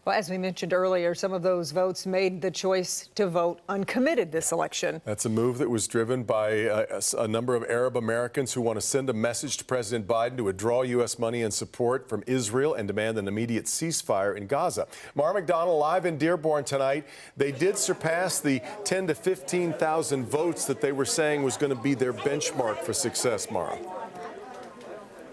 Well, as we mentioned earlier, some of those votes made the choice to vote uncommitted this election. That's a move that was driven by a number of Arab Americans who want to send a message to President Biden to withdraw U.S. money and support from Israel and demand an immediate ceasefire in Gaza. Mara McDonald live in Dearborn tonight. They did surpass the 10,000 to 15,000 votes that they were saying was going to be their benchmark for success, Mara.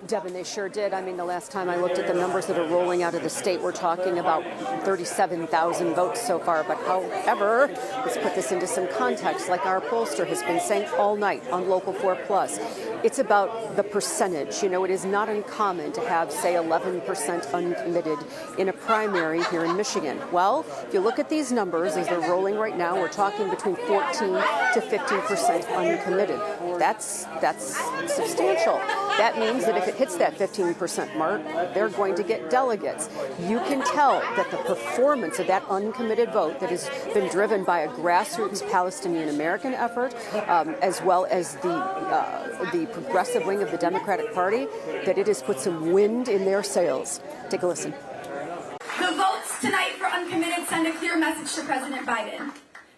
Devin, they sure did. I mean, the last time I looked at the numbers that are rolling out of the state, we're talking about 37,000 votes so far. But however, let's put this into some context. Like our pollster has been saying all night on Local 4 Plus, it's about the percentage. You know, it is not uncommon to have, say, 11% uncommitted in a primary here in Michigan. Well, if you look at these numbers as they're rolling right now, we're talking between 14 to 15% uncommitted. That's substantial. That means that if it hits that 15% mark, they're going to get delegates. You can tell that the performance of that uncommitted vote that has been driven by a grassroots Palestinian American effort, as well as the progressive wing of the Democratic Party, that it has put some wind in their sails. Take a listen. The votes tonight for uncommitted send a clear message to President Biden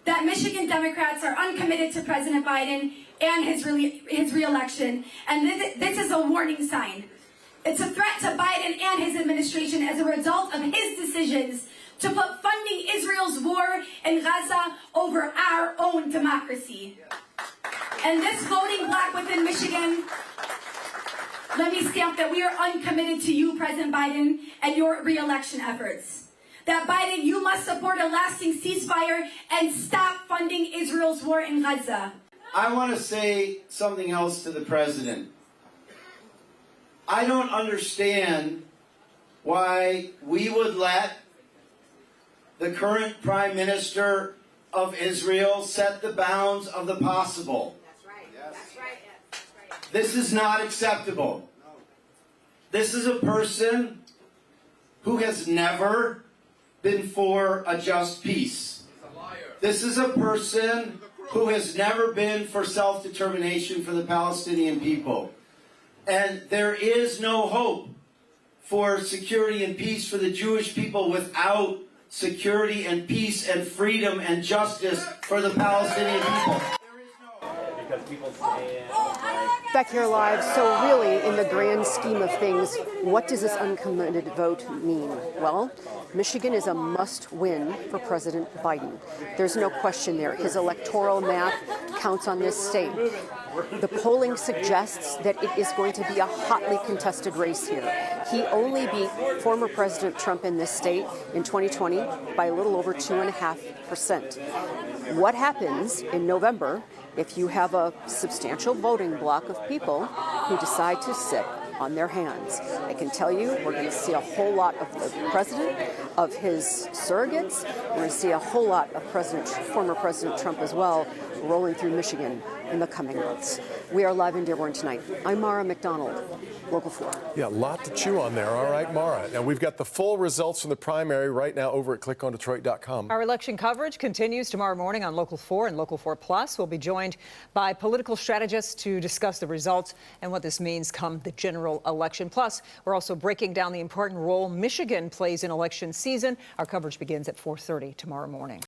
that Michigan Democrats are uncommitted to President Biden and his re-election, and this is a warning sign. It's a threat to Biden and his administration as a result of his decisions to put funding Israel's war in Gaza over our own democracy. And this voting bloc within Michigan, let me stamp that we are uncommitted to you, President Biden, and your re-election efforts. That Biden, you must support a lasting ceasefire and stop funding Israel's war in Gaza. I want to say something else to the president. I don't understand why we would let the current prime minister of Israel set the bounds of the possible. That's right. That's right. That's right. This is not acceptable. This is a person who has never been for a just peace. This is a person who has never been for self-determination for the Palestinian people. And there is no hope for security and peace for the Jewish people without security and peace and freedom and justice for the Palestinian people. Back here live. So really, in the grand scheme of things, what does this uncommitted vote mean? Well, Michigan is a must-win for President Biden. There's no question there. His electoral math counts on this state. The polling suggests that it is going to be a hotly contested race here. He only beat former President Trump in this state in 2020 by a little over 2.5%. What happens in November if you have a substantial voting bloc of people who decide to sit on their hands? I can tell you we're going to see a whole lot of the president, of his surrogates. We're going to see a whole lot of former President Trump as well rolling through Michigan in the coming months. We are live in Dearborn tonight. I'm Mara McDonald, Local 4. Yeah, a lot to chew on there. All right, Mara. Now, we've got the full results from the primary right now over at clickondetroit.com. Our election coverage continues tomorrow morning on Local 4 and Local 4 Plus. We'll be joined by political strategists to discuss the results and what this means come the general election. Plus, we're also breaking down the important role Michigan plays in election season. Our coverage begins at 4:30 tomorrow morning.